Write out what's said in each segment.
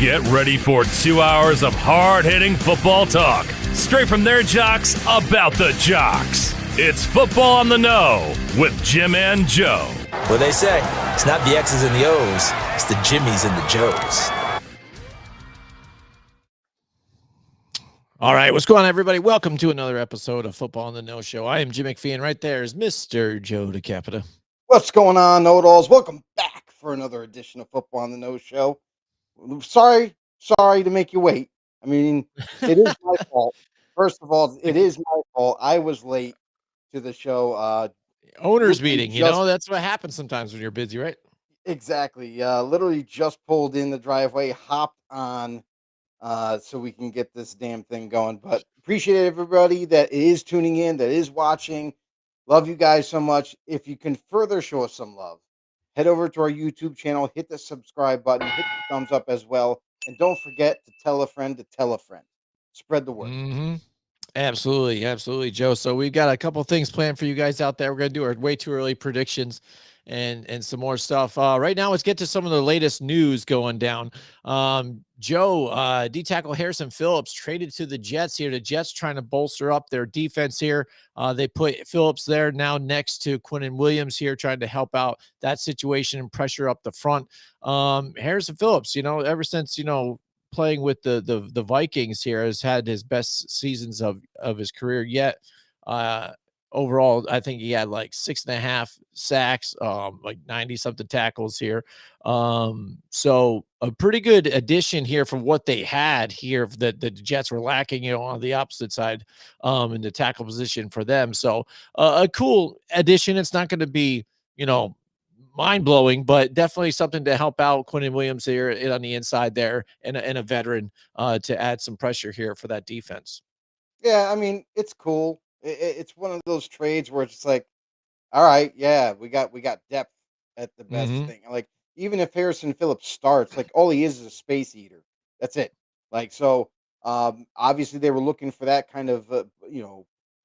Get ready for 2 hours of hard-hitting football talk, straight from their jocks about the jocks. It's Football on the Know with Jim and Joe. What they say, it's not the X's and the O's, it's the Jimmies and the Joes. All right, what's going on, everybody? Welcome to another episode of Football on the Know Show. I am Jim McPhee, and right there is Mr. Joe DeCapita. What's going on, Know-It-Alls? Welcome back for another edition of Football on the Know Show. Sorry to make you wait. I mean, it is my fault. First of all, it is my fault. I was late to the show. Owners meeting, that's what happens sometimes when you're busy, right? Exactly. Literally just pulled in the driveway, hopped on so we can get this damn thing going. But appreciate everybody that is tuning in, that is watching. Love you guys so much. If you can further show us some love, head over to our YouTube channel, hit the subscribe button, hit the thumbs up as well. And don't forget to tell a friend to tell a friend. Spread the word. Mm-hmm. Absolutely, Joe. So we've got a couple things planned for you guys out there. We're going to do our way too early predictions and some more stuff. Right now, let's get to some of the latest news going down. Joe, D-tackle Harrison Phillips traded to the Jets here. The Jets trying to bolster up their defense here. They put Phillips there now next to Quinnen Williams here, trying to help out that situation and pressure up the front. Harrison Phillips, ever since, playing with the Vikings here, has had his best seasons of his career yet. Overall, I think he had like 6.5 sacks, like 90 something tackles here. So a pretty good addition here from what they had here that the Jets were lacking, on the opposite side, in the tackle position for them. So a cool addition. It's not going to be, mind-blowing, but definitely something to help out Quinnen Williams here on the inside there, and a veteran to add some pressure here for that defense. Yeah, I mean, it's cool. It's one of those trades where it's like, all right, yeah, we got depth at the best thing. Like, even if Harrison Phillips starts, like, all he is a space eater. That's it. Like, so obviously they were looking for that kind of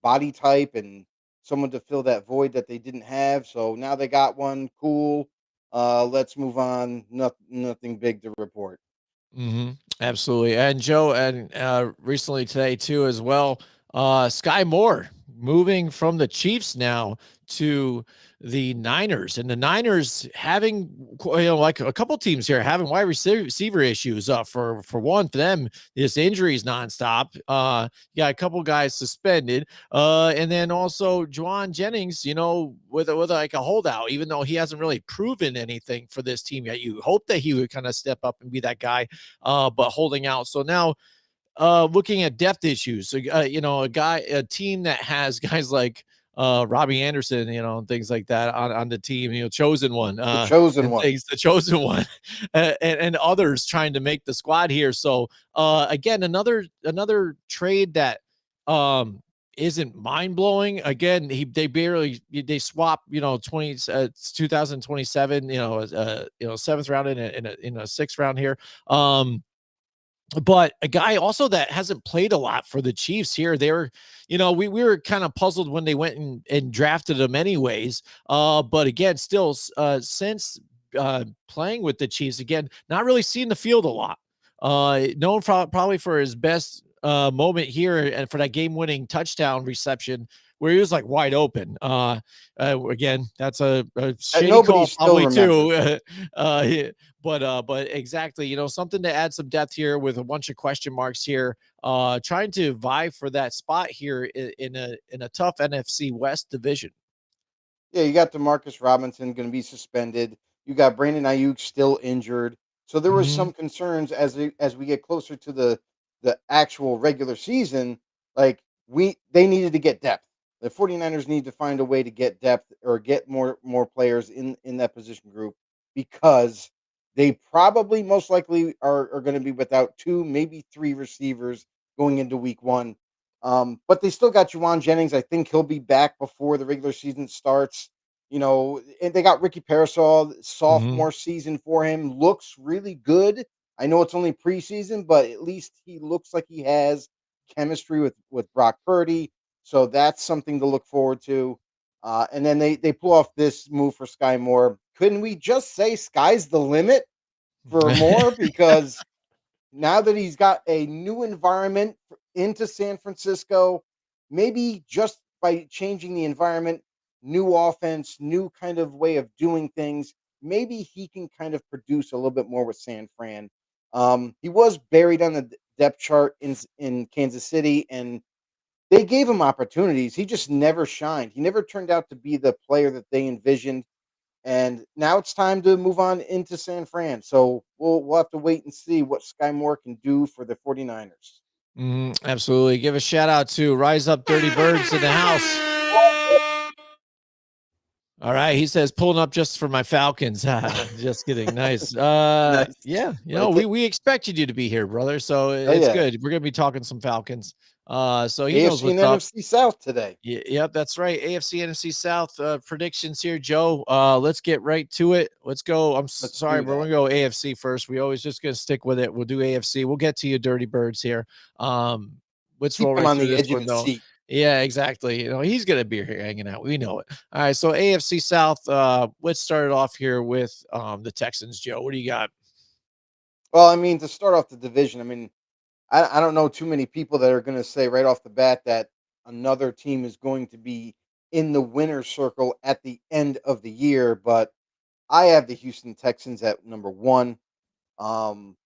body type and someone to fill that void that they didn't have. So now they got one. Cool. Let's move on. Nothing big to report. Absolutely. And Joe, and recently today too as well, Sky Moore moving from the Chiefs now to the Niners, and the Niners having, like a couple teams here having wide receiver issues. For one, for them, this injuries nonstop. A couple guys suspended, and then also Juwan Jennings, with like a holdout, even though he hasn't really proven anything for this team yet. You hope that he would kind of step up and be that guy, but holding out. So now, looking at depth issues, a team that has guys like Robbie Anderson, and things like that on the team, chosen one, the chosen one, and others trying to make the squad here. So again, another trade that isn't mind blowing. Again, they swap, 2027, seventh round in a sixth round here. But a guy also that hasn't played a lot for the Chiefs here. They're, we were kind of puzzled when they went and drafted him anyways. But again, still, since playing with the Chiefs, again, not really seeing the field a lot. Known probably for his best moment here and for that game-winning touchdown reception where he was like wide open. Again, that's a shady call probably too. But exactly, something to add some depth here with a bunch of question marks here. Trying to vie for that spot here in a tough NFC West division. Yeah, you got DeMarcus Robinson going to be suspended. You got Brandon Ayuk still injured. So there was some concerns as we get closer to the actual regular season. Like they needed to get depth. The 49ers need to find a way to get depth or get more players in that position group, because they probably most likely are going to be without 2, maybe 3 receivers going into week 1. But they still got Juwan Jennings. I think he'll be back before the regular season starts. And they got Ricky Parasol, sophomore season for him. Looks really good. I know it's only preseason, but at least he looks like he has chemistry with Brock Purdy. So that's something to look forward to. And then they pull off this move for Sky Moore. Couldn't we just say sky's the limit for Moore? Because now that he's got a new environment into San Francisco, maybe just by changing the environment, new offense, new kind of way of doing things, maybe he can kind of produce a little bit more with San Fran. He was buried on the depth chart in Kansas City, and they gave him opportunities. He just never shined. He never turned out to be the player that they envisioned. And now it's time to move on into San Fran. So we'll have to wait and see what Sky Moore can do for the 49ers. Absolutely. Give a shout out to Rise Up Dirty Birds in the house. All right, he says pulling up just for my Falcons. Just kidding. Nice. Nice. Yeah, Like it. we expected you to be here, brother. So Oh it's yeah. good. We're gonna be talking some Falcons. So he knows AFC and what's up. NFC South today. Yep, that's right. AFC, NFC South predictions here, Joe. Let's get right to it. Let's go. Let's Sorry, do but we're that. gonna go AFC first. We always just gonna stick with it. We'll do AFC. We'll get to you, Dirty Birds here. Um, let's roll Keep him right on through the this edge of one his though. seat. Yeah, exactly. He's gonna be here hanging out. We know it. All right, so AFC South. Let's start it off here with the Texans. Joe, what do you got? Well, I mean, to start off the division, I mean, I don't know too many people that are going to say right off the bat that another team is going to be in the winner's circle at the end of the year, but I have the Houston Texans at number one. Um,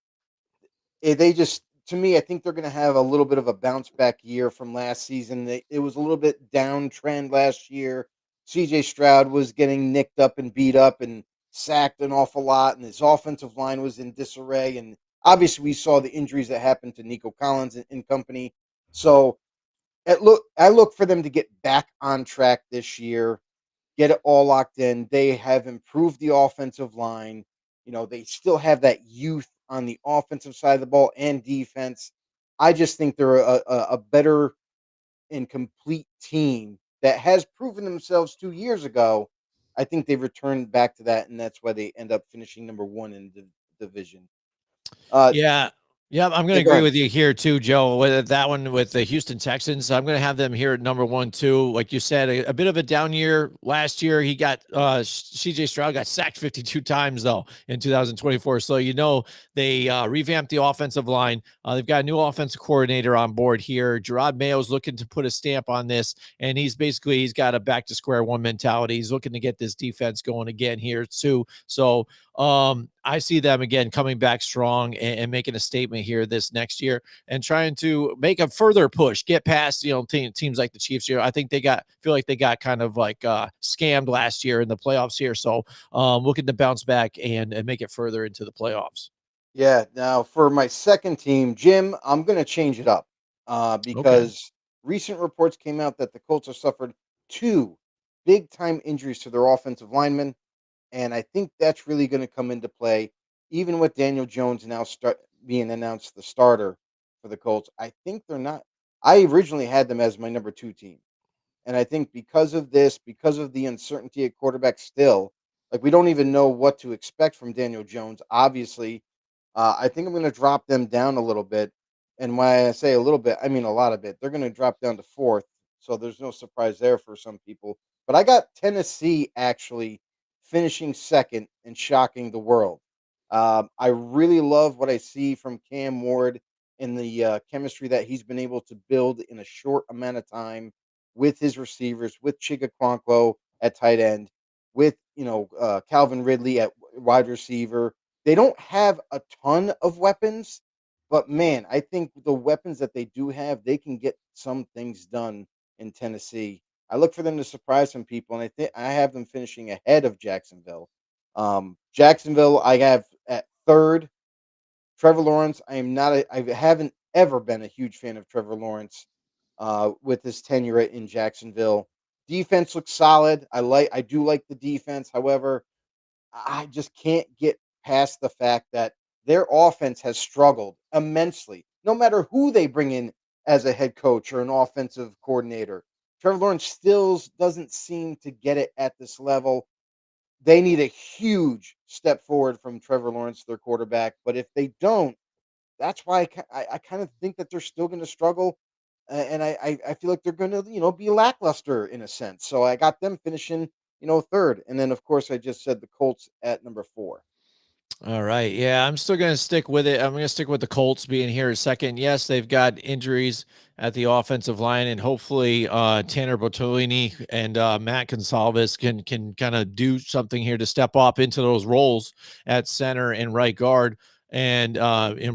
they just, to me, I think they're going to have a little bit of a bounce back year from last season. It was a little bit downtrend last year. CJ Stroud was getting nicked up and beat up and sacked an awful lot, and his offensive line was in disarray. And obviously, we saw the injuries that happened to Nico Collins and company. So, I look for them to get back on track this year, get it all locked in. They have improved the offensive line. They still have that youth on the offensive side of the ball and defense. I just think they're a better and complete team that has proven themselves 2 years ago. I think they've returned back to that, and that's why they end up finishing number one in the division. Uh, Yeah. Yeah, I'm going yeah, to go agree ahead. with you here too, Joe. With that one with the Houston Texans, I'm going to have them here at number 1, 2. Like you said, a bit of a down year last year. He got CJ Stroud got sacked 52 times though in 2024. So they revamped the offensive line. They've got a new offensive coordinator on board here. Gerard Mayo's looking to put a stamp on this, and he's got a back to square one mentality. He's looking to get this defense going again here too. So I see them again coming back strong and making a statement here this next year and trying to make a further push, get past, teams like the Chiefs here. I think feel like they got kind of like scammed last year in the playoffs here. So looking to bounce back and make it further into the playoffs. Yeah. Now, for my second team, Jim, I'm going to change it up Okay. because recent reports came out that the Colts have suffered two big time injuries to their offensive linemen. And I think that's really going to come into play, even with Daniel Jones now being announced the starter for the Colts. I think they're not. I originally had them as my number two team. And I think because of this, because of the uncertainty at quarterback still, like we don't even know what to expect from Daniel Jones. Obviously, I think I'm going to drop them down a little bit. And when I say a little bit, I mean a lot of it. They're going to drop down to fourth. So there's no surprise there for some people. But I got Tennessee actually finishing second and shocking the world. I really love what I see from Cam Ward in the chemistry that he's been able to build in a short amount of time with his receivers, with Chigakwonkwo at tight end, with Calvin Ridley at wide receiver. They don't have a ton of weapons, but man, I think the weapons that they do have, they can get some things done in Tennessee. I look for them to surprise some people, and I think I have them finishing ahead of Jacksonville. Jacksonville, I have at third. Trevor Lawrence, I haven't ever been a huge fan of Trevor Lawrence with his tenure in Jacksonville. Defense looks solid. I do like the defense. However, I just can't get past the fact that their offense has struggled immensely. No matter who they bring in as a head coach or an offensive coordinator, Trevor Lawrence still doesn't seem to get it at this level. They need a huge step forward from Trevor Lawrence, their quarterback. But if they don't, that's why I kind of think that they're still going to struggle, and I feel like they're going to be lackluster in a sense. So I got them finishing third, and then of course I just said the Colts at number four. All right. Yeah, I'm still going to stick with it. I'm going to stick with the Colts being here a second. Yes, they've got injuries at the offensive line, and hopefully Tanner Botolini and Matt Gonsalves can kind of do something here to step up into those roles at center and right guard, and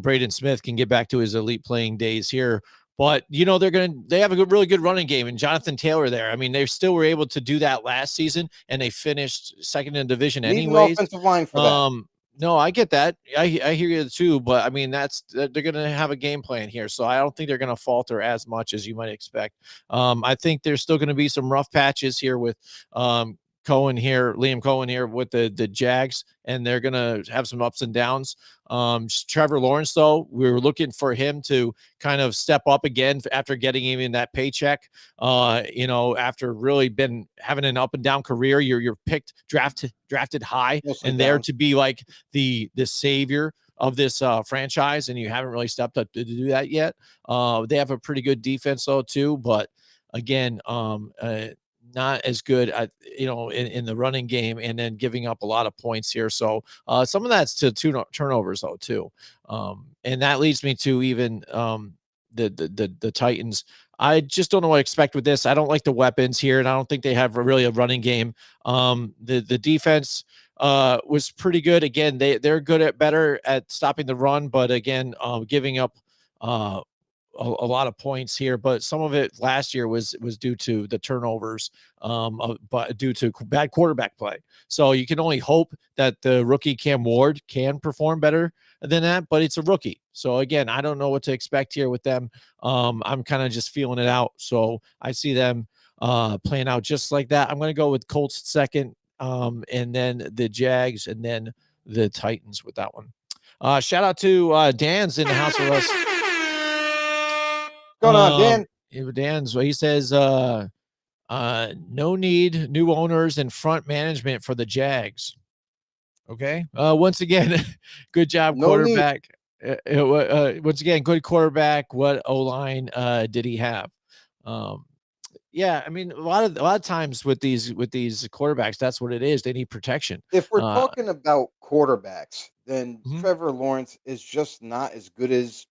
Braden Smith can get back to his elite playing days here. But they have a really good running game, and Jonathan Taylor there. I mean, they still were able to do that last season, and they finished second in division Need an anyways. offensive line for that. No, I get that. I hear you too, but I mean they're going to have a game plan here, so I don't think they're going to falter as much as you might expect. I think there's still going to be some rough patches here with Liam Cohen here with the Jags, and they're going to have some ups and downs. Trevor Lawrence, though, we were looking for him to kind of step up again after getting even that paycheck. After really been having an up and down career, you're drafted high, Mostly and there down. to be like the savior of this franchise, and you haven't really stepped up to do that yet. They have a pretty good defense though too, but again, not as good at in the running game, and then giving up a lot of points here. So some of that's to turnovers though too, and that leads me to even the Titans. I just don't know what to expect with this. I don't like the weapons here, and I don't think they have really a running game. The defense was pretty good. Again, they're better at stopping the run, but again, giving up a lot of points here. But some of it last year was due to the turnovers, but due to bad quarterback play. So you can only hope that the rookie Cam Ward can perform better than that, but it's a rookie. So again, I don't know what to expect here with them. I'm kind of just feeling it out. So I see them playing out just like that. I'm going to go with Colts second, and then the Jags, and then the Titans with that one. Shout out to Dan's in the house with us. What's going on, Dan? Dan's, he says, no need new owners and front management for the Jags. Okay. Once again, good job, No need. quarterback. Once again, good quarterback. What O-line did he have? Yeah, I mean, a lot of times with these quarterbacks, that's what it is. They need protection. If we're talking about quarterbacks, then Mhm. Trevor Lawrence is just not as good as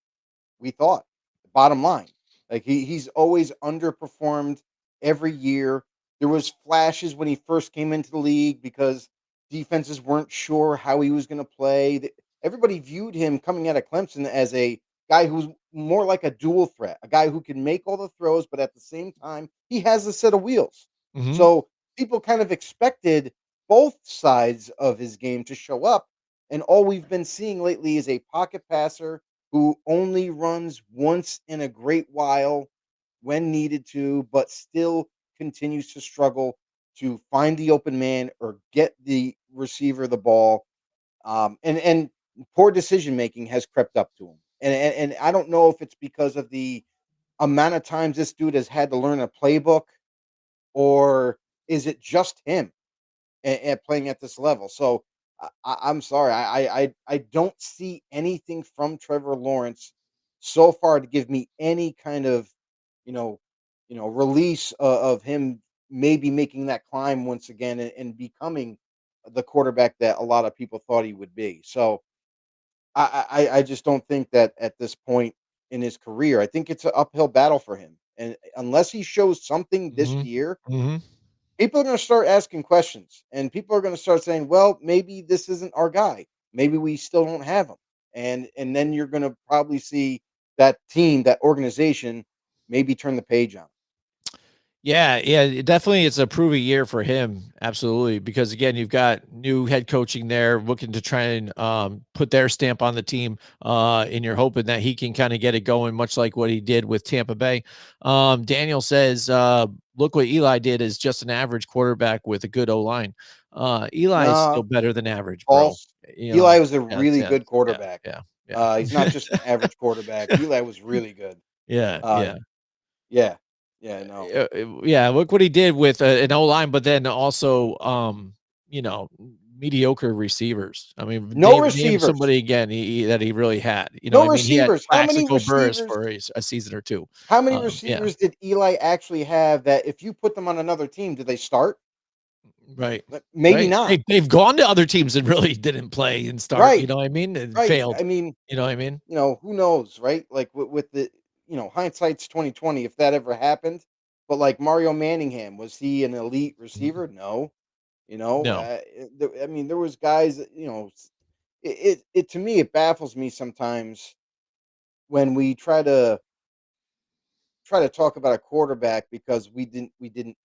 we thought. Bottom line, like he's always underperformed every year. There was flashes when he first came into the league because defenses weren't sure how he was going to play. Everybody viewed him coming out of Clemson as a guy who's more like a dual threat, a guy who can make all the throws, but at the same time, he has a set of wheels. Mhm. So people kind of expected both sides of his game to show up. And all we've been seeing lately is a pocket passer who only runs once in a great while when needed to, but still continues to struggle to find the open man or get the receiver the ball. And poor decision making has crept up to him. And I don't know if it's because of the amount of times this dude has had to learn a playbook, or is it just him at playing at this level? So I'm sorry, I don't see anything from Trevor Lawrence so far to give me any kind of you know release of him maybe making that climb once again, and becoming the quarterback that a lot of people thought he would be. So I just don't think that at this point in his career, I think it's an uphill battle for him, and unless he shows something this Mhm. year, Mhm. people are going to start asking questions, and people are going to start saying, well, maybe this isn't our guy, maybe we still don't have him. And then you're going to probably see that team, that organization, maybe turn the page on. Yeah, definitely it's a prove year for him. Absolutely. Because again, you've got new head coaching there looking to try and put their stamp on the team. And you're hoping that he can kind of get it going, much like what he did with Tampa Bay. Daniel says, look what Eli did is just an average quarterback with a good O-line. Eli is still No, better than average, bro. false. You Eli know, was a really yeah, good yeah, quarterback. yeah, yeah. He's not just an average quarterback. Eli was really good. Yeah, Uh, yeah. yeah, yeah, no, Yeah, look what he did with an O-line, but then also, mediocre receivers. I mean, no name receivers, somebody again that he really had. no I mean, he had receivers. Plaxico Burris for a season or two. How many Yeah, receivers did Eli actually have that if you put them on another team, do they start? Right. Maybe Right. not. They've gone to other teams and really didn't play and start, you Right. know what I mean? And Right. failed. I mean, You know what I mean? who knows, right? Like with the, hindsight's 2020 if that ever happened. But like Mario Manningham, was he an elite Mhm. receiver? No. No. I mean, there was guys that, it to me it baffles me sometimes when we try to talk about a quarterback because we didn't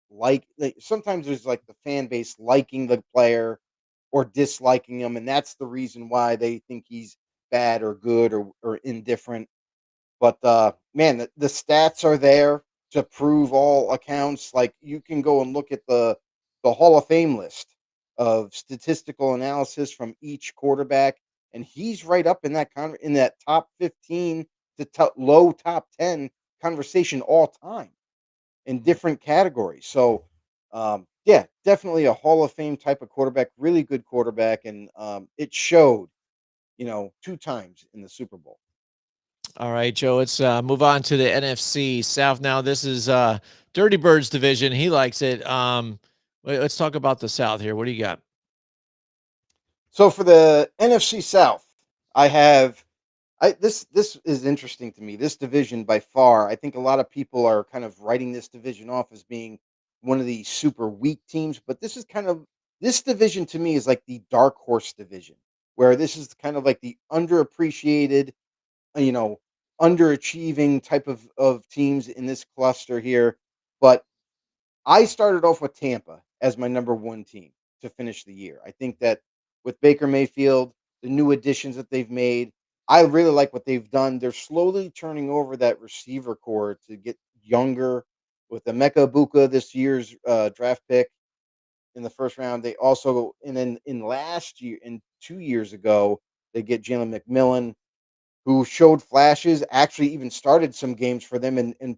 like sometimes there's like the fan base liking the player or disliking him, and that's the reason why they think he's bad or good or indifferent. But man, the stats are there to prove all accounts. Like you can go and look at the Hall of Fame list of statistical analysis from each quarterback, and he's right up in in that top 15 to low top 10 conversation all time in Mhm. different categories. So, yeah, definitely a Hall of Fame type of quarterback, really good quarterback, and it showed, two times in the Super Bowl. All right, Joe, let's move on to the NFC South now. This is Dirty Bird's division. He likes it. Let's talk about the South here. What do you got? So for the NFC South, I have this is interesting to me. This division by far, I think a lot of people are kind of writing this division off as being one of the super weak teams, but this division to me is like the dark horse division, where this is kind of like the underappreciated, you know, underachieving type of teams in this cluster here. But I started off with Tampa as my number 1 team to finish the year. I think that with Baker Mayfield, the new additions that they've made, I really like what they've done. They're slowly turning over that receiver core to get younger with Emeka Buka, this year's draft pick in the first round. They also, and then in last year, in 2 years ago, they get Jalen McMillan, who showed flashes, actually even started some games for them and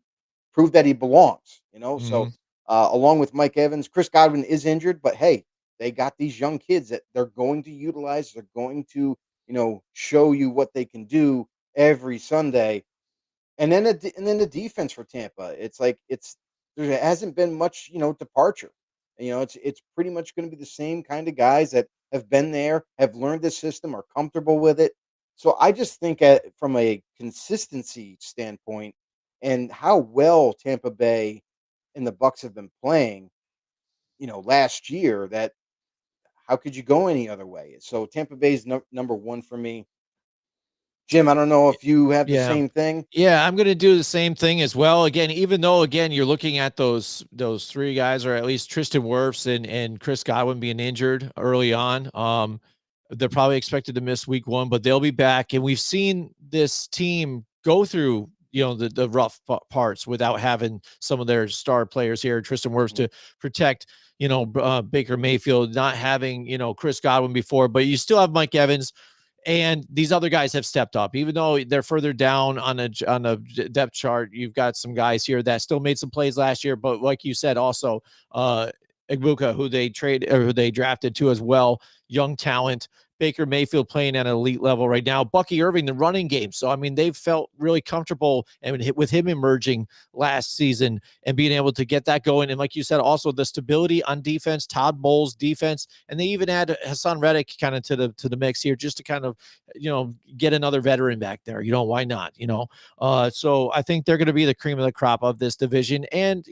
proved that he belongs, So, Mhm. along with Mike Evans, Chris Godwin is injured, but hey, they got these young kids that they're going to utilize. They're going to, show you what they can do every Sunday. And then the defense for Tampa, it's like there hasn't been much, departure. It's pretty much going to be the same kind of guys that have been there, have learned the system, are comfortable with it. So I just think from a consistency standpoint and how well Tampa Bay and the Bucks have been playing, last year, that how could you go any other way? So Tampa Bay's number 1 for me. Jim, I don't know if you have the Yeah. same thing. Yeah, I'm gonna do the same thing as well. Again, even though again you're looking at those three guys, or at least Tristan Wirfs and Chris Godwin being injured early on. They're probably expected to miss week 1, but they'll be back. And we've seen this team go through, the rough parts without having some of their star players here, Tristan Wirfs, Mhm. to protect, Baker Mayfield, not having, Chris Godwin before, but you still have Mike Evans, and these other guys have stepped up, even though they're further down on a depth chart. You've got some guys here that still made some plays last year, but like you said, also Igbuka, who they trade or who they drafted to as well, young talent. Baker Mayfield playing at an elite level right now. Bucky Irving, the running game. So I mean, they've felt really comfortable, and with him emerging last season and being able to get that going. And like you said, also the stability on defense, Todd Bowles defense, and they even add Hassan Reddick kind of to the mix here, just to kind of get another veteran back there. Why not? So I think they're going to be the cream of the crop of this division. And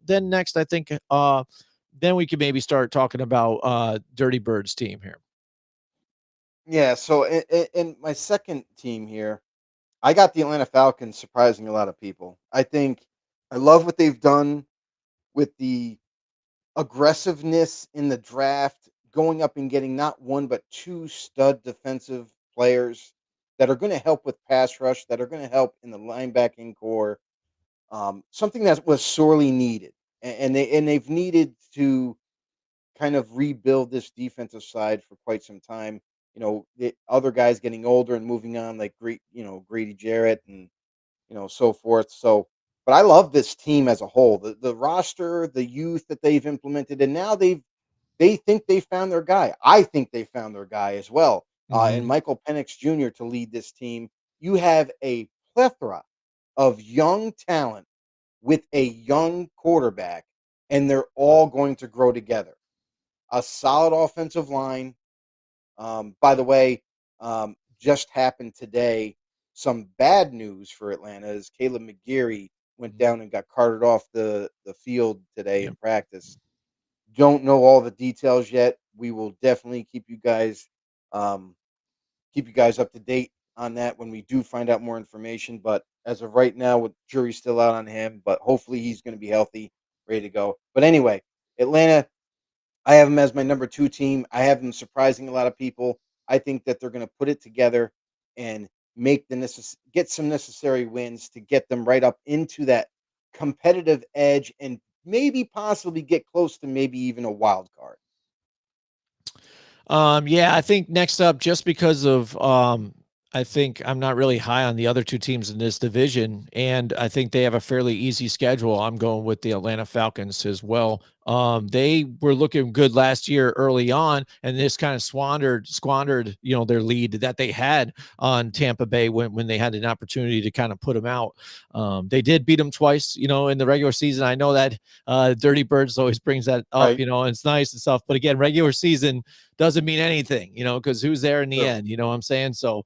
then next, I think then we could maybe start talking about Dirty Birds team here. Yeah, so in my second team here, I got the Atlanta Falcons surprising a lot of people. I love what they've done with the aggressiveness in the draft, going up and getting not one but two stud defensive players that are going to help with pass rush, that are going to help in the linebacking core. Something that was sorely needed, and they've needed to kind of rebuild this defensive side for quite some time. The other guys getting older and moving on, like Grady Jarrett and so forth. So, but I love this team as a whole. The roster, the youth that they've implemented, and now they think they found their guy. I think they found their guy as well. And Mhm. Michael Penix Jr. to lead this team. You have a plethora of young talent with a young quarterback, and they're all going to grow together. a solid offensive line. By the way, just happened today. Some bad news for Atlanta is Caleb McGarry went down and got carted off the field today Yep. in practice. Don't know all the details yet. We will definitely um, keep you guys up to date on that when we do find out more information. But as of right now, with jury's still out on him, but hopefully he's going to be healthy, ready to go. But anyway, Atlanta, I have them as my number 2 team. I have them surprising a lot of people. I think that they're going to put it together and get some necessary wins to get them right up into that competitive edge and maybe possibly get close to maybe even a wild card. Yeah, I think next up, just because of I think I'm not really high on the other two teams in this division, and I think they have a fairly easy schedule. I'm going with the Atlanta Falcons as well. They were looking good last year early on, and this kind of squandered, their lead that they had on Tampa Bay when they had an opportunity to kind of put them out. They did beat them twice, in the regular season. I know that Dirty Birds always brings that up, Right. and it's nice and stuff. But again, regular season doesn't mean anything, because who's there in the True. end? You know what I'm saying? So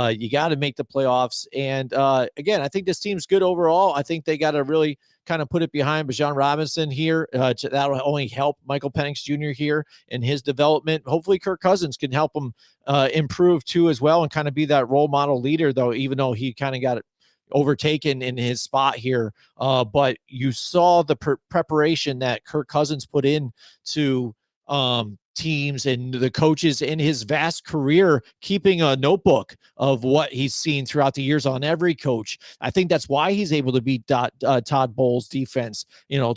you got to make the playoffs. And again, I think this team's good overall. I think they got to really kind of put it behind Bijan Robinson here. That'll only help Michael Penix Jr. here in his development. Hopefully, Kirk Cousins can help him improve too as well and kind of be that role model leader, though, even though he kind of got overtaken in his spot here. But you saw the preparation that Kirk Cousins put in to teams and the coaches in his vast career, keeping a notebook of what he's seen throughout the years on every coach. I think that's why he's able to beat Todd Bowles' defense,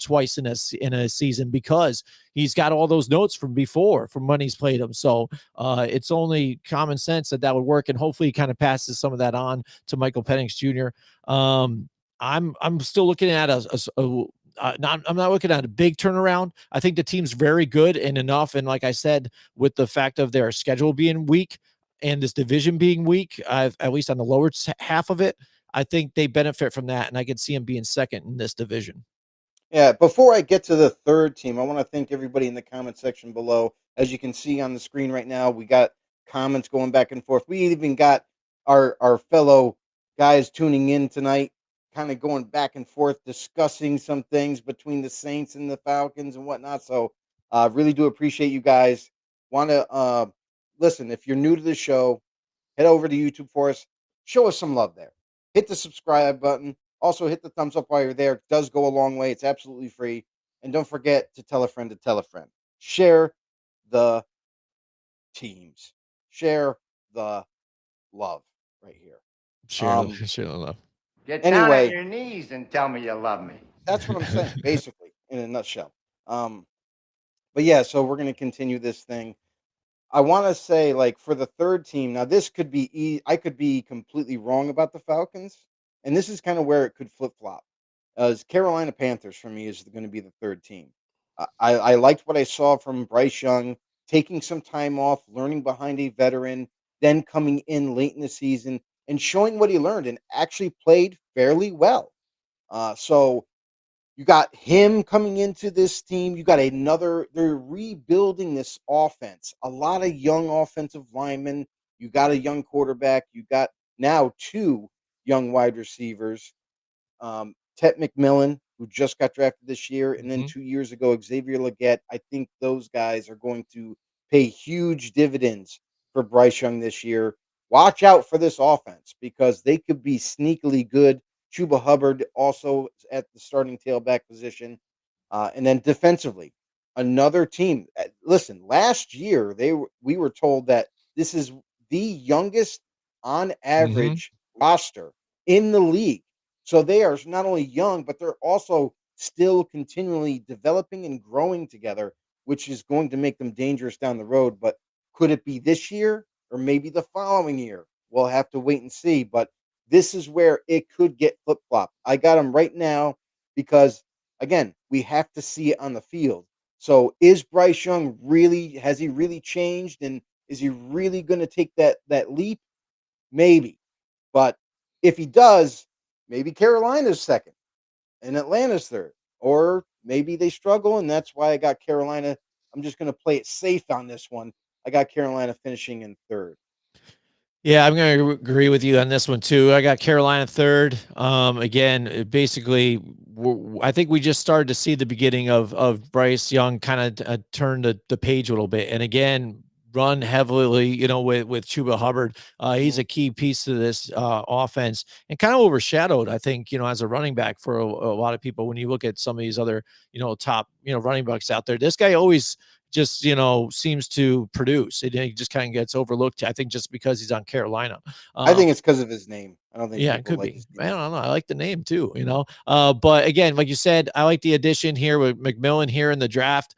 twice in a season, because he's got all those notes from before, from when he's played them. So it's only common sense that would work, and hopefully he kind of passes some of that on to Michael Penix Jr. I'm still looking at I'm not looking at a big turnaround. I think the team's very good and enough. And like I said, with the fact of their schedule being weak and this division being weak, at least on the lower half of it, I think they benefit from that. And I could see them being second in this division. Yeah, before I get to the third team, I want to thank everybody in the comment section below. As you can see on the screen right now, we got comments going back and forth. We even got our fellow guys tuning in tonight, kind of going back and forth, discussing some things between the Saints and the Falcons and whatnot. So, really do appreciate you guys. Want to listen, if you're new to the show, head over to YouTube for us. Show us some love there. Hit the subscribe button. Also, hit the thumbs up while you're there. It does go a long way. It's absolutely free. And don't forget to tell a friend to tell a friend. Share the teams. Share the love right here. Share the love. Get down on your knees and tell me you love me. That's what I'm saying, basically, in a nutshell. But yeah, so we're going to continue this thing. I want to say, like, for the third team, now this could be, I could be completely wrong about the Falcons, and this is kind of where it could flip flop. As Carolina Panthers for me is going to be the third team. I liked what I saw from Bryce Young taking some time off, learning behind a veteran, then coming in late in the season and showing what he learned and actually played fairly well. So you got him coming into this team. You got they're rebuilding this offense. A lot of young offensive linemen. You got a young quarterback. You got now 2 young wide receivers. Tet McMillan, who just got drafted this year, and then 2 years ago, Xavier Legette. I think those guys are going to pay huge dividends for Bryce Young this year. Watch out for this offense because they could be sneakily good. Chuba Hubbard also at the starting tailback position. And then defensively, another team. Listen, last year we were told that this is the youngest on average roster in the league. So they are not only young, but they're also still continually developing and growing together, which is going to make them dangerous down the road. But could it be this year or maybe the following year? We'll have to wait and see. But this is where it could get flip flop. I got them right now because, again, we have to see it on the field. So is Bryce Young has he really changed? And is he really going to take that leap? Maybe. But if he does, maybe Carolina's second and Atlanta's third. Or maybe they struggle, and that's why I got Carolina I'm just going to play it safe on this one. I got Carolina finishing in third. Yeah, I'm going to agree with you on this one too. I got Carolina third. Again, basically, I think we just started to see the beginning of Bryce Young kind of turn the page a little bit, and again, run heavily, with Chuba Hubbard. He's a key piece to this offense, and kind of overshadowed, I think, as a running back for a lot of people. When you look at some of these other, top, running backs out there, this guy always just seems to produce. He just kind of gets overlooked, I think, just because he's on Carolina. I think it's because of his name. I don't think Yeah, it people could like be. his I name. don't know. I like the name too, but again, like you said, I like the addition here with McMillan here in the draft,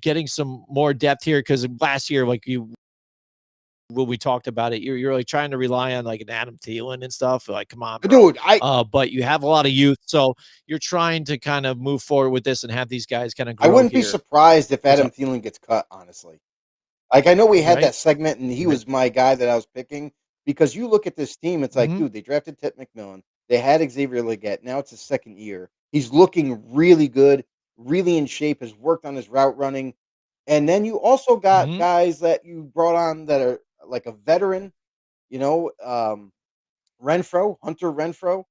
getting some more depth here, because last year, like when we talked about it, you're like trying to rely on like an Adam Thielen and stuff. Like, come on, bro. Dude, But you have a lot of youth, so you're trying to kind of move forward with this and have these guys kind of I grow wouldn't be here. surprised if What's Adam up? Thielen gets cut, honestly. Like, I know we had Right? that segment, and he Right. was my guy that I was picking, because you look at this team, it's like, Mhm. dude, they drafted Ted McMillan. They had Xavier Legette. Now it's his second year. He's looking really good, really in shape, has worked on his route running. And then you also got Mhm. guys that you brought on that are like a veteran, you know, Hunter Renfro comes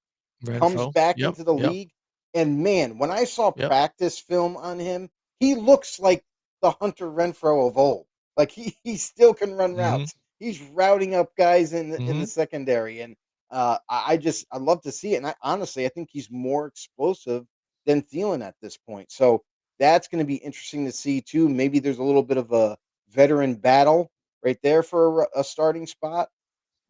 Renfro. back Yep. into the Yep. league. And man, when I saw Yep. practice film on him, he looks like the Hunter Renfro of old. Like he still can run Mhm. routes. He's routing up guys in the Mhm. secondary, and I love to see it. And I think he's more explosive than Thielen at this point. So that's going to be interesting to see too. Maybe there's a little bit of a veteran battle right there for a starting spot.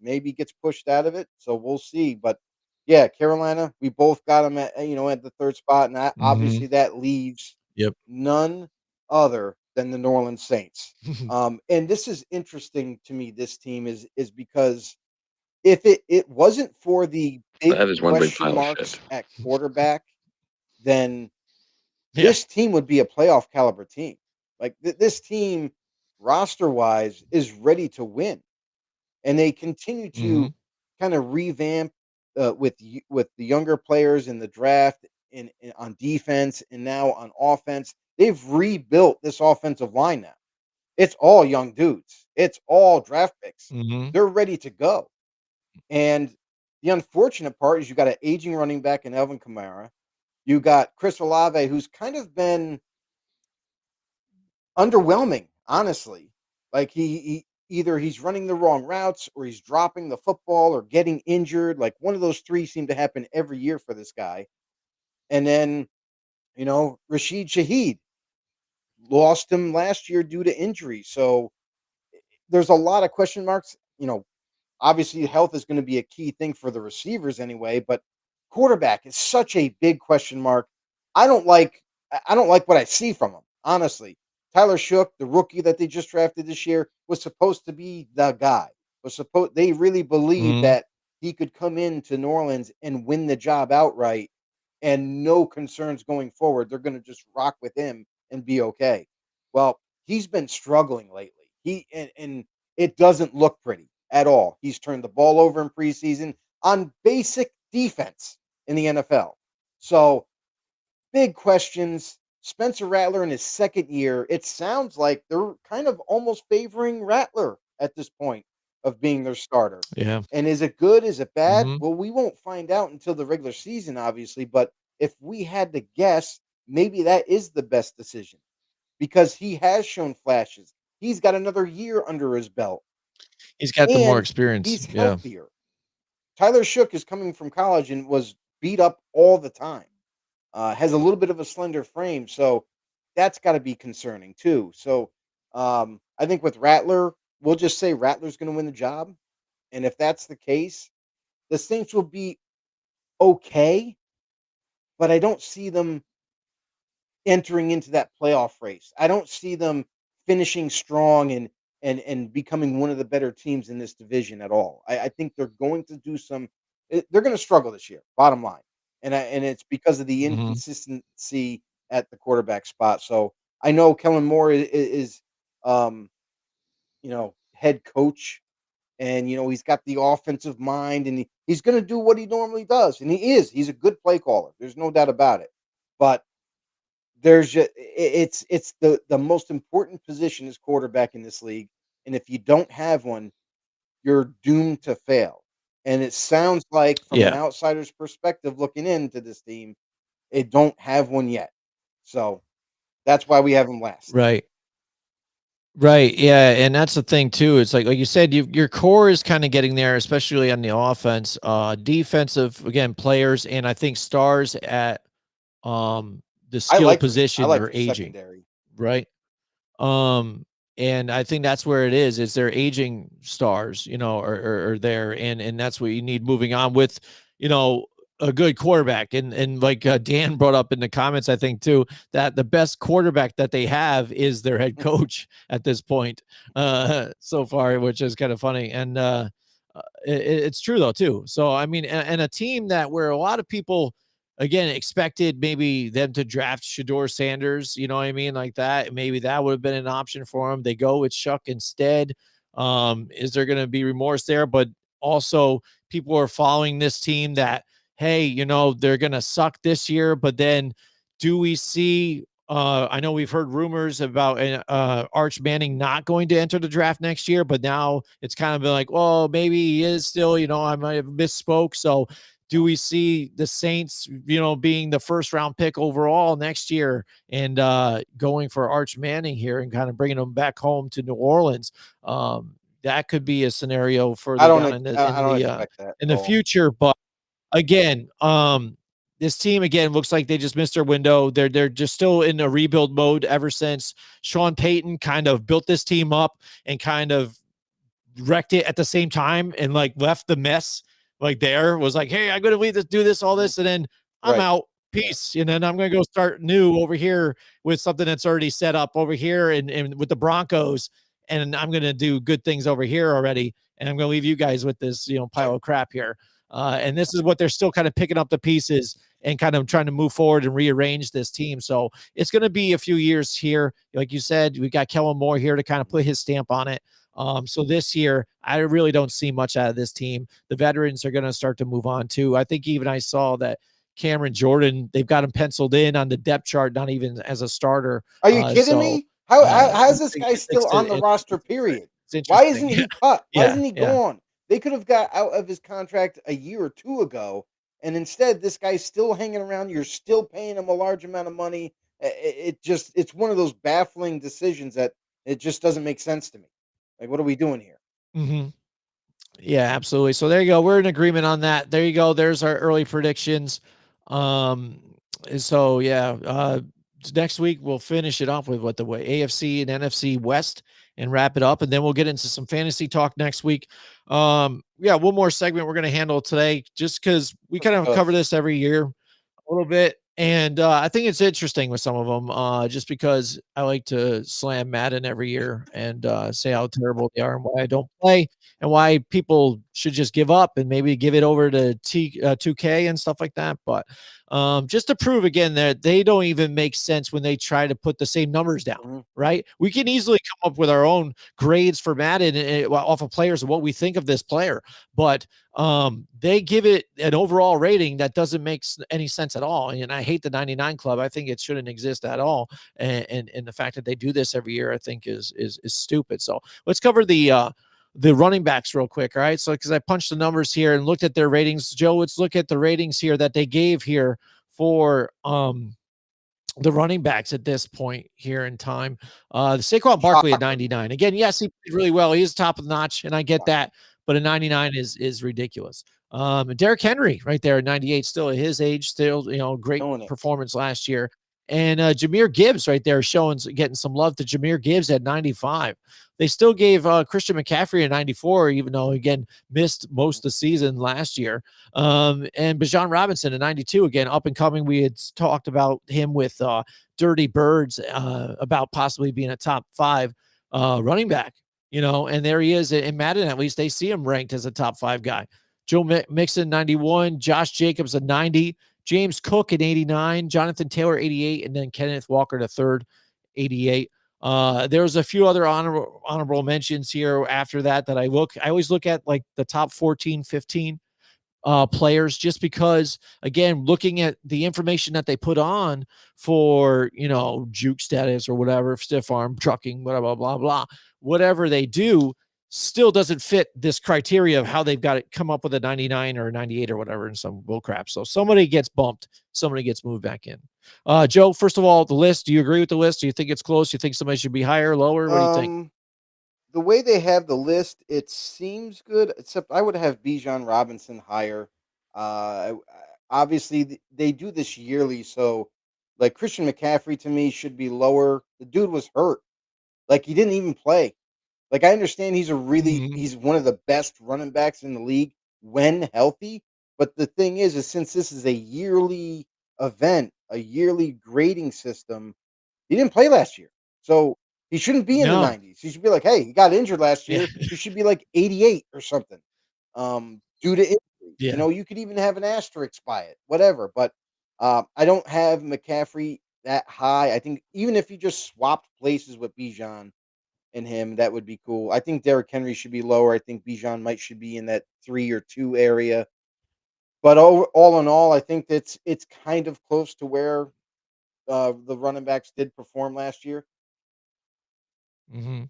Maybe gets pushed out of it, so we'll see. But yeah, Carolina, we both got them at at the third spot, and that Mhm. obviously that leaves Yep. none other than the New Orleans Saints. And this is interesting to me. This team is because if it wasn't for the big That is one big question pile of shit. marks at quarterback, then Yeah. this team would be a playoff caliber team. Like this team, roster wise, is ready to win, and they continue to Mhm. kind of revamp with the younger players in the draft in on defense and now on offense. They've rebuilt this offensive line now. It's all young dudes. It's all draft picks. Mhm. They're ready to go. And the unfortunate part is you got an aging running back in Elvin Kamara. You got Chris Olave, who's kind of been underwhelming, honestly. Like he either he's running the wrong routes or he's dropping the football or getting injured. Like one of those three seem to happen every year for this guy. And then, Rashid Shaheed lost him last year due to injury. So there's a lot of question marks. Obviously health is going to be a key thing for the receivers anyway, but quarterback is such a big question mark. I don't like what I see from him, honestly. Tyler Shook, the rookie that they just drafted this year, was supposed to be the guy. They really believe Mhm. that he could come into New Orleans and win the job outright and no concerns going forward. They're going to just rock with him and be okay. Well, he's been struggling lately. And it doesn't look pretty at all. He's turned the ball over in preseason on basic defense in the NFL. So, big questions. Spencer Rattler in his second year, it sounds like they're kind of almost favoring Rattler at this point of being their starter. Yeah. And is it good? Is it bad? Mhm. Well, we won't find out until the regular season, obviously. But if we had to guess, maybe that is the best decision because he has shown flashes. He's got another year under his belt He's got the more and experience. he's Yeah. healthier. Tyler Shook is coming from college and was beat up all the time. Has a little bit of a slender frame, so that's got to be concerning too. So I think with Rattler, we'll just say Rattler's going to win the job, and if that's the case, the Saints will be okay. But I don't see them entering into that playoff race. I don't see them finishing strong and becoming one of the better teams in this division at all. I think they're going to do they're going to struggle this year, bottom line. And it's because of the Mhm. inconsistency at the quarterback spot. So I know Kellen Moore is head coach and he's got the offensive mind and he's going to do what he normally does and he is. He's a good play caller. There's no doubt about it. But there's just it's the most important position is quarterback in this league, and if you don't have one, you're doomed to fail. And it sounds like from an Yeah. outsider's perspective looking into this team, they don't have one yet. So that's why we have them last. Right. Right. Yeah. And that's the thing too. It's like you said, your core is kind of getting there, especially on the offense, defensive, again, players, and I think stars at the skill I position like are their aging. secondary. Right. Um, and I think that's where it is they're aging stars, are there. And that's what you need moving on with, you know, a good quarterback. And like Dan brought up in the comments, I think too, that the best quarterback that they have is their head coach at this point, so far, which is kind of funny. And, it's true though, too. So, I mean, and a team that where a lot of people, again, expected maybe them to draft Shador Sanders, you know what I mean? Like that. Maybe that would have been an option for him. They go with Shuck instead. Is there going to be remorse there? But also, people are following this team that, hey, they're going to suck this year, but then do we see? I know we've heard rumors about Arch Manning not going to enter the draft next year, but now it's kind of been like, well, maybe he is still, I might have misspoke. So do we see the Saints, being the first round pick overall next year and going for Arch Manning here and kind of bringing him back home to New Orleans? That could be a scenario further down I don't expect that in at the all. future. But again, this team again looks like they just missed their window. They're just still in a rebuild mode ever since Sean Payton kind of built this team up and kind of wrecked it at the same time and like left the mess like there was like, hey, I'm gonna leave this, do this, all this, and then I'm Right. out. Peace. And then I'm gonna go start new over here with something that's already set up over here and with the Broncos, and I'm gonna do good things over here already. And I'm gonna leave you guys with this, pile of crap here. And this is what they're still kind of picking up the pieces and kind of trying to move forward and rearrange this team. So it's going to be a few years here. Like you said, we got Kellen Moore here to kind of put his stamp on it. So this year, I really don't see much out of this team. The veterans are going to start to move on too. I think even I saw that Cameron Jordan, they've got him penciled in on the depth chart, not even as a starter. Are you kidding me? How is this guy still on the roster, period? Why isn't he cut? Why isn't he gone? They could have got out of his contract a year or two ago, and instead this guy's still hanging around. You're still paying him a large amount of money. It's one of those baffling decisions that it just doesn't make sense to me. Like, what are we doing here? Mm-hmm. Yeah, absolutely. So there you go. We're in agreement on that. There you go. There's our early predictions. So yeah, next week we'll finish it off with what the way AFC and NFC West and wrap it up, and then we'll get into some fantasy talk next week. Yeah, one more segment we're going to handle today, just because we kind of cover this every year a little bit. And I think it's interesting with some of them, just because I like to slam Madden every year and say how terrible they are and why I don't play and why people should just give up and maybe give it over to 2K and stuff like that. But just to prove again that they don't even make sense when they try to put the same numbers down, right? We can easily come up with our own grades for Madden off of players and what we think of this player, but they give it an overall rating that doesn't make any sense at all. And I hate the 99 club. I think it shouldn't exist at all. And the fact that they do this every year, I think is stupid. So let's cover the running backs real quick. All right. So, cause I punched the numbers here and looked at their ratings. Joe, let's look at the ratings here that they gave here for, the running backs at this point here in time. The Saquon Barkley at 99. Again, yes, he played really well. He's top of the notch, and I get that, but a 99 is ridiculous. Derrick Henry right there at 98, still at his age, still, great performance last year. And Jahmyr Gibbs right there getting some love to Jahmyr Gibbs at 95. They still gave Christian McCaffrey a 94, even though, again, missed most of the season last year. And Bijan Robinson at 92, again, up and coming. We had talked about him with Dirty Birds about possibly being a top 5 running back, and there he is in Madden. At least they see him ranked as a top 5 guy. Joe Mixon, 91, Josh Jacobs at 90, James Cook at 89, Jonathan Taylor, 88, and then Kenneth Walker the third, 88. There's a few other honorable mentions here after that I always look at like the top 14, 15 players, just because, again, looking at the information that they put on for, juke status or whatever, stiff arm trucking, blah, blah, blah, blah, whatever they do still doesn't fit this criteria of how they've got it come up with a 99 or a 98 or whatever in some bull crap. So somebody gets bumped, somebody gets moved back in. Joe, first of all, the list, do you agree with the list? Do you think it's close? Do you think somebody should be higher, lower? What do you think? The way they have the list, it seems good, except I would have Bijan Robinson higher. Obviously, they do this yearly, so like Christian McCaffrey to me should be lower. The dude was hurt, like he didn't even play. Like I understand he's one of the best running backs in the league when healthy, but the thing is since this is a yearly event, a yearly grading system, he didn't play last year. So he shouldn't be in the No. 90s. He should be like, hey, he got injured last Yeah. year. He should be like 88 or something. Due to injury. Yeah. You could even have an asterisk by it, whatever. But I don't have McCaffrey that high. I think even if you just swapped places with Bijan and him, that would be cool. I think Derrick Henry should be lower. I think Bijan should be in that 3 or 2 area. But all in all, I think it's kind of close to where the running backs did perform last year. Mm-hmm.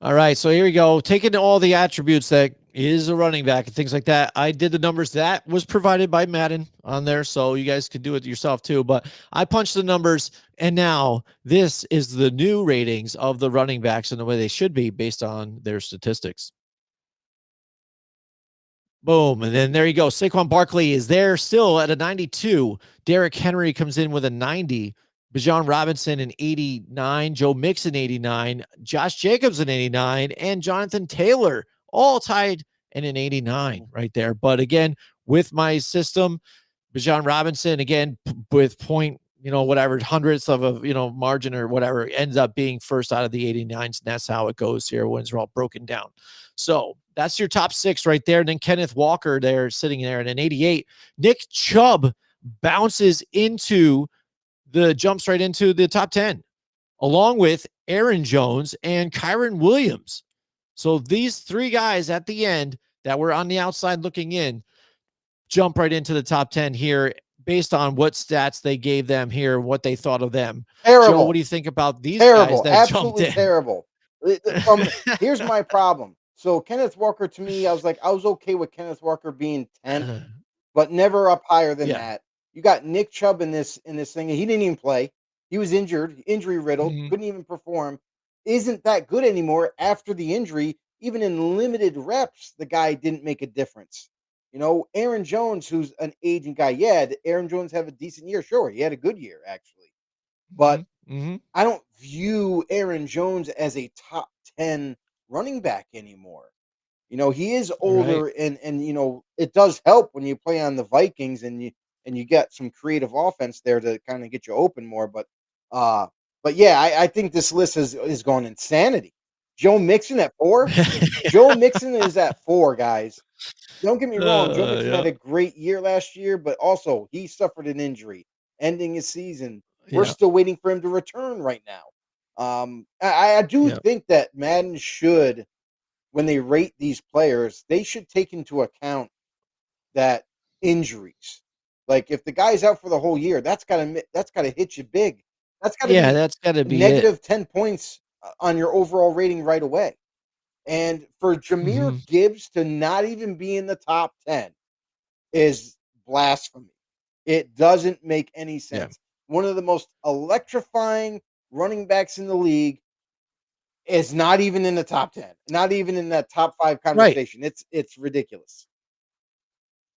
All right, so here we go. Taking all the attributes that is a running back and things like that, I did the numbers that was provided by Madden on there, so you guys could do it yourself too. But I punched the numbers, and now this is the new ratings of the running backs and the way they should be based on their statistics. Boom, and then there you go. Saquon Barkley is there still at a 92. Derrick Henry comes in with a 90. Bijan Robinson an 89, Joe Mixon 89, Josh Jacobs an 89, and Jonathan Taylor all tied in an 89 right there. But again, with my system, Bijan Robinson again with point, whatever hundredths of a margin or whatever ends up being first out of the 89s, and that's how it goes here when they're all broken down. So that's your top 6 right there. And then Kenneth Walker there sitting there at an 88. Nick Chubb jumps right into the top 10, along with Aaron Jones and Kyren Williams. So these 3 guys at the end that were on the outside looking in jump right into the top 10 here based on what stats they gave them here, what they thought of them. Terrible. Joe, what do you think about these guys that Absolutely jumped in? Terrible. Here's my problem. So Kenneth Walker, to me, I was okay with Kenneth Walker being 10th, but never up higher than that. You got Nick Chubb in this thing. He didn't even play. He was injury riddled, couldn't even perform. Isn't that good anymore after the injury. Even in limited reps, the guy didn't make a difference. Aaron Jones, who's an aging guy. Yeah, did Aaron Jones have a decent year? Sure, he had a good year, actually. But I don't view Aaron Jones as a top 10 running back anymore. He is older, right. and it does help when you play on the Vikings and you get some creative offense there to kind of get you open more. But yeah, I think this list is gone insanity. Joe Mixon at 4. Joe Mixon is at 4, guys. Don't get me wrong. Joe Mixon had a great year last year, but also he suffered an injury, ending his season. We're still waiting for him to return right now. I do think that Madden should, when they rate these players, they should take into account that injuries. Like if the guy's out for the whole year, that's gotta hit you big. That's gotta be negative 10 points on your overall rating right away. And for Jahmyr Gibbs to not even be in the top 10 is blasphemy. It doesn't make any sense. One of the most electrifying running backs in the league is not even in the top 10, not even in that top 5 conversation. Right. It's ridiculous.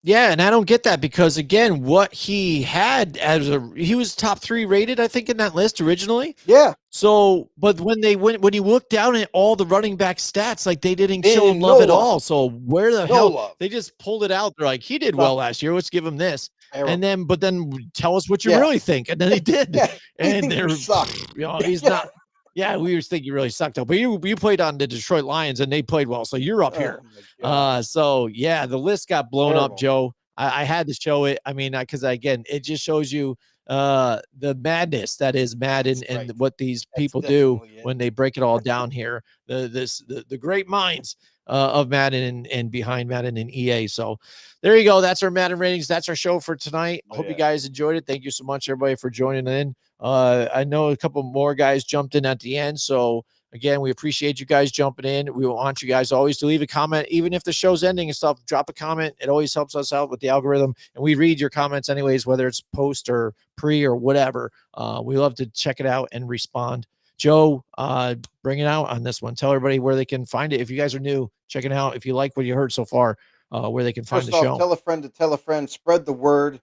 Yeah, and I don't get that because again, what he had he was top 3 rated, I think, in that list originally. Yeah. So, but when you look down at all the running back stats, like they didn't show him love at all. So where the hell love. They just pulled it out? They're like, he did well last year. Let's give him this, and then tell us what you really think. And then he did, and they're he's not. Yeah, we just think you really sucked up. But you played on the Detroit Lions, and they played well, so you're up here. So, yeah, the list got blown up, Joe. I had to show it. I mean, because, again, it just shows you the madness that is Madden and what these people do when they break it all down here. The great minds of Madden and behind Madden and EA. So there you go. That's our Madden ratings. That's our show for tonight. Hope you guys enjoyed it. Thank you so much, everybody, for joining in. I know a couple more guys jumped in at the end. So again, we appreciate you guys jumping in. We want you guys always to leave a comment, even if the show's ending and stuff. Drop a comment. It always helps us out with the algorithm. And we read your comments anyways, whether it's post or pre or whatever. We love to check it out and respond. Joe, bring it out on this one. Tell everybody where they can find it. If you guys are new, check it out. If you like what you heard so far, where they can find First the off, show. tell a friend to tell a friend. Spread the word.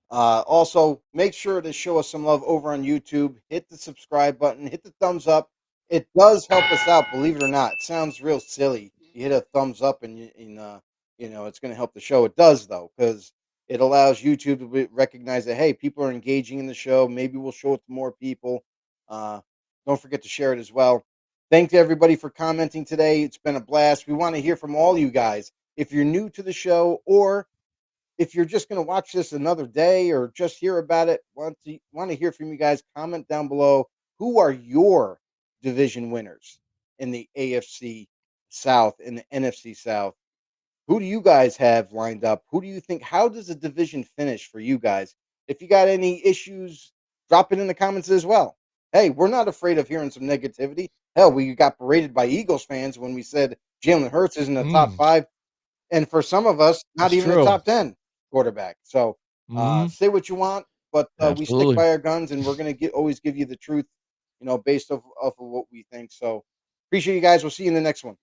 Also, make sure to show us some love over on YouTube. Hit the subscribe button. Hit the thumbs up. It does help us out, believe it or not. It sounds real silly. You hit a thumbs up and it's going to help the show. It does, though, because it allows YouTube to recognize that, hey, people are engaging in the show. Maybe we'll show it to more people. Don't forget to share it as well. Thank you, everybody, for commenting today. It's been a blast. We want to hear from all you guys. If you're new to the show, or if you're just going to watch this another day or just hear about it, want to hear from you guys, comment down below. Who are your division winners in the AFC South and the NFC South? Who do you guys have lined up? Who do you think? How does the division finish for you guys? If you got any issues, drop it in the comments as well. Hey, we're not afraid of hearing some negativity. Hell, we got berated by Eagles fans when we said Jalen Hurts isn't a top 5. And for some of us, not even a top 10 quarterback. So say what you want, but we stick by our guns, and we're going to always give you the truth, based off of what we think. So appreciate you guys. We'll see you in the next one.